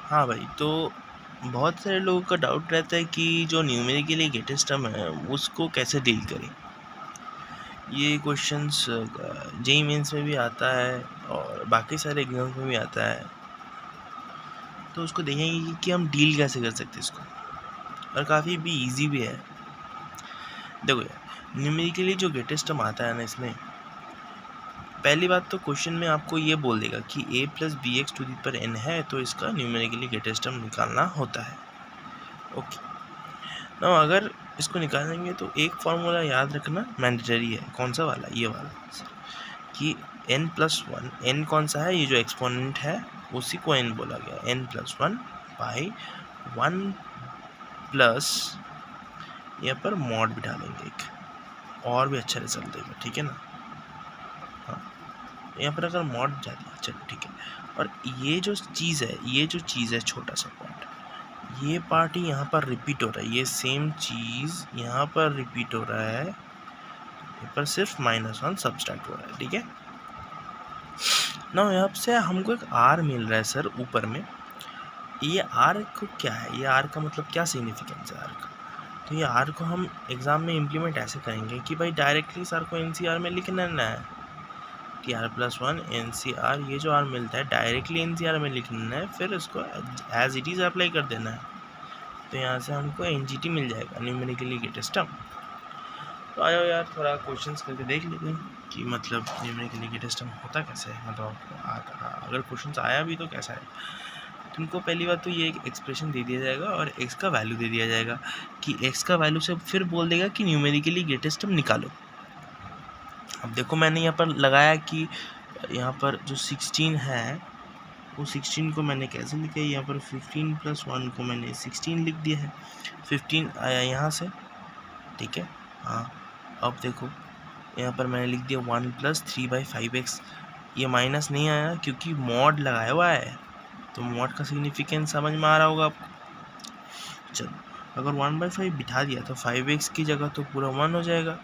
हाँ भाई, तो बहुत सारे लोगों का डाउट रहता है कि जो न्यूमेरिकली ग्रेटेस्ट टर्म है उसको कैसे डील करें। ये क्वेश्चंस जेईई मेंस में भी आता है और बाकी सारे एग्जाम्स में भी आता है। तो उसको देखेंगे कि हम डील कैसे कर सकते हैं इसको, और काफ़ी भी इजी भी है। देखो यार, न्यूमेरिकली जो ग्रेटेस्ट टर्म आता है ना, इसमें पहली बात तो क्वेश्चन में आपको ये बोल देगा कि a plus b x to the पर n है, तो इसका न्यूमेरिकली ग्रेटेस्ट टर्म निकालना होता है। ओके, ना अगर इसको निकालेंगे तो एक फार्मूला याद रखना मैंडेटरी है। कौन सा वाला? ये वाला, कि n प्लस वन, n कौन सा है? ये जो एक्सपोनेंट है उसी को n बोला गया, n plus one by one plus, यहाँ पर मॉड बिठा देंगे एक, और भी अच्छा रिजल्ट देगा, ठीक है ना। हाँ, यहाँ पर अगर मॉड जा दिया, चलो ठीक है। और ये जो चीज़ है छोटा सा पार्ट, ये पार्ट ही यहाँ पर रिपीट हो रहा है, ये सेम चीज़ यहाँ पर रिपीट हो रहा है, यहाँ पर सिर्फ -1 सब्सट्रैक्ट हो रहा है, ठीक है ना। यहाँ से हमको एक r मिल रहा है सर ऊपर में। ये r को क्या है? ये r का मतलब क्या सिग्निफिकेंस है r का? तो ये r को हम एग्ज़ाम में इम्प्लीमेंट ऐसे करेंगे कि भाई डायरेक्टली सर को NCR में लिखना है कि r प्लस वन NCR, ये जो r मिलता है डायरेक्टली NCR में लिखना है, फिर उसको एज इट इज़ अप्लाई कर देना है। तो यहाँ से हमको NGT मिल जाएगा, न्यूमेरिकली ग्रेटेस्ट टर्म। तो आयो यार, थोड़ा क्वेश्चंस करके देख लेते हैं कि मतलब न्यूमेरिकली ग्रेटेस्ट टर्म होता कैसे है, मतलब अगर क्वेश्चंस आया भी तो कैसा है। तुमको पहली बात तो ये एक एक्सप्रेशन दे दिया जाएगा और x का वैल्यू दे दिया जाएगा कि x का वैल्यू से फिर बोल देगा कि न्यूमेरिकली ग्रेटेस्ट टर्म निकालो। अब देखो, मैंने यहाँ पर लगाया कि यहाँ पर जो 16 है वो 16 को मैंने कैसे लिखा है, यहाँ पर 15 प्लस 1 को मैंने 16 लिख दिया है। 15 आया यहाँ से, ठीक है। हाँ, अब देखो यहाँ पर मैंने लिख दिया 1 प्लस 3/5x। ये माइनस नहीं आया क्योंकि मॉड लगाया हुआ है, तो मॉड का सिग्निफिकेंस समझ में आ रहा होगा आपको। चलो, अगर 1/5 बिठा दिया तो 5x की जगह तो पूरा 1 हो जाएगा।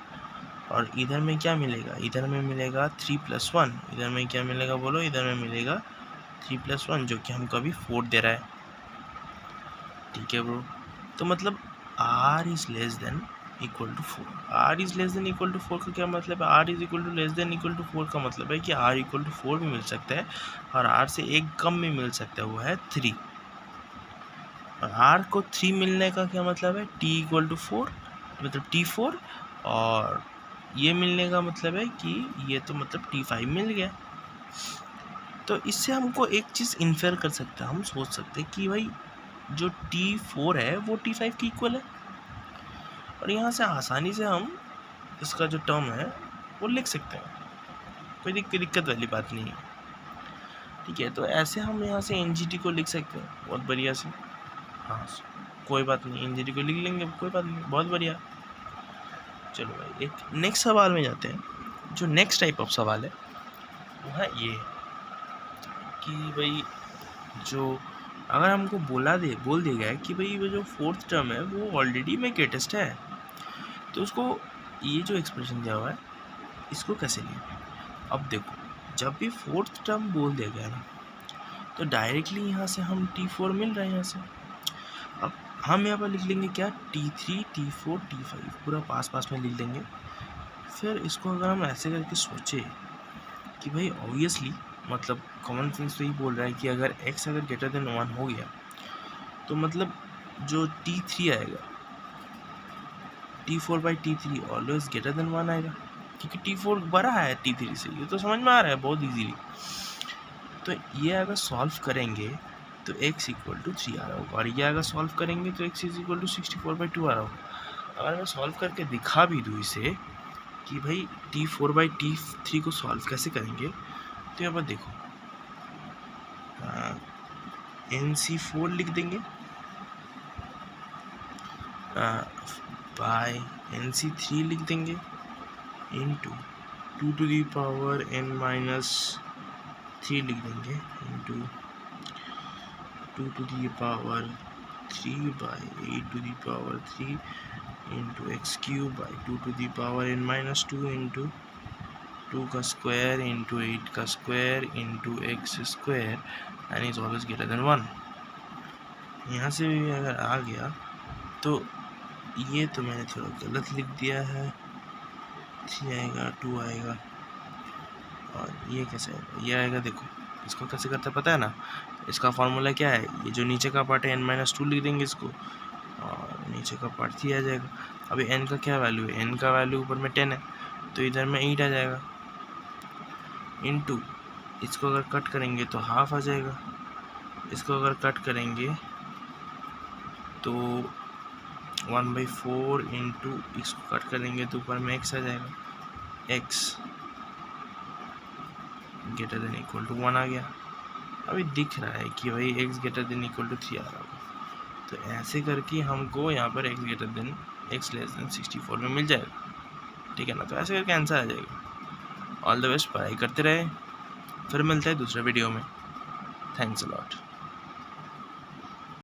और इधर में क्या मिलेगा? इधर में मिलेगा 3 प्लस 1। इधर में क्या मिलेगा बोलो? इधर में मिलेगा 3 प्लस 1, जो कि हमको अभी 4 दे रहा है, ठीक है ब्रो। तो मतलब r is less than equal to 4। r is less than equal to 4 का क्या मतलब है? r is equal to less than equal to 4 का मतलब है कि r इक्वल टू 4 भी मिल सकता है और r से एक कम भी मिल सकता है, वो है 3। और r को 3 मिलने का क्या मतलब है? t इक्वल टू 4, मतलब t4, और ये मिलने का मतलब है कि ये तो मतलब t5 मिल गया। तो इससे हमको एक चीज़ इन्फेयर कर सकते हैं, हम सोच सकते हैं कि भाई जो t4 है वो t5 की इक्वल है, और यहाँ से आसानी से हम इसका जो टर्म है वो लिख सकते हैं। कोई दिक्कत वाली बात नहीं है, ठीक है। तो ऐसे हम यहाँ से NGT को लिख सकते हैं बहुत बढ़िया से। हाँ, कोई बात नहीं, NGT को लिख लेंगे, कोई बात नहीं, बहुत बढ़िया। चलो भाई, एक नेक्स्ट सवाल में जाते हैं। जो नेक्स्ट टाइप ऑफ सवाल है वो है ये कि भाई, जो अगर हमको बोल दिया गया है कि भाई वो जो फोर्थ टर्म है वो ऑलरेडी में ग्रेटेस्ट है, तो उसको, ये जो एक्सप्रेशन दिया हुआ है इसको कैसे लें। अब देखो, जब भी फोर्थ टर्म बोल दिया गया ना, तो डायरेक्टली यहाँ से हम t4 मिल रहा है यहाँ से। अब हम यहाँ पर लिख लेंगे क्या? t3 t4 t5 पूरा पास पास में लिख लेंगे। फिर इसको अगर हम ऐसे करके सोचे कि भाई ऑब्वियसली, मतलब कॉमन सेंस तो ही बोल रहा है कि अगर x अगर ग्रेटर देन 1 हो गया तो मतलब जो t3 आएगा, t4/t3 ऑलवेज ग्रेटर देन 1 आएगा, क्योंकि t4 बड़ा है t3 से। ये तो समझ में आ रहा है बहुत इजीली। तो ये अगर सॉल्व करेंगे तो x इक्वल टू 3 आ रहा होगा, और ये अगर सॉल्व करेंगे तो x इज इक्वल टू 64/2 आ रहा होगा। अगर मैं सॉल्व करके दिखा भी दूँ इसे कि भाई t4/t3 को सॉल्व कैसे करेंगे, तो यहाँ पर देखो, NC4 लिख देंगे बाय NC3 लिख देंगे into 2 to the power n-3 लिख देंगे into 2 to the power 3/8 to the power 3 into x cube by 2 to the power n-2 into 2 का स्क्वायर इंटू 8 का square into x square, and is always greater than 1। यहाँ से भी अगर आ गया तो ये तो मैंने थोड़ा गलत लिख दिया है, 3 आएगा 2 आएगा और ये कैसे आएगा, ये आएगा। देखो इसको कैसे करते पता है ना, इसका फॉर्मूला क्या है, ये जो नीचे का पार्ट है n-2 लिख देंगे इसको और नीचे का पार्ट 3 आ जाएगा। अभी n का क्या वैल्यू है, n का वैल्यू ऊपर में 10 है तो इधर में 8 आ जाएगा, इनटू इसको अगर कट करेंगे तो हाफ आ जाएगा, इसको अगर कट करेंगे तो 1/4 इंटू इसको कट करेंगे तो ऊपर में x आ जाएगा, x greater than equal to 1 आ गया। अभी दिख रहा है कि भाई x greater than equal to 3 आ रहा होगा, तो ऐसे करके हमको यहाँ पर x greater than x less than 64 में मिल जाएगा, ठीक है ना। तो ऐसे करके आंसर आ जाएगा। ऑल द बेस्ट, पढ़ाई करते रहे, फिर मिलते हैं दूसरे वीडियो में। Thanks a lot.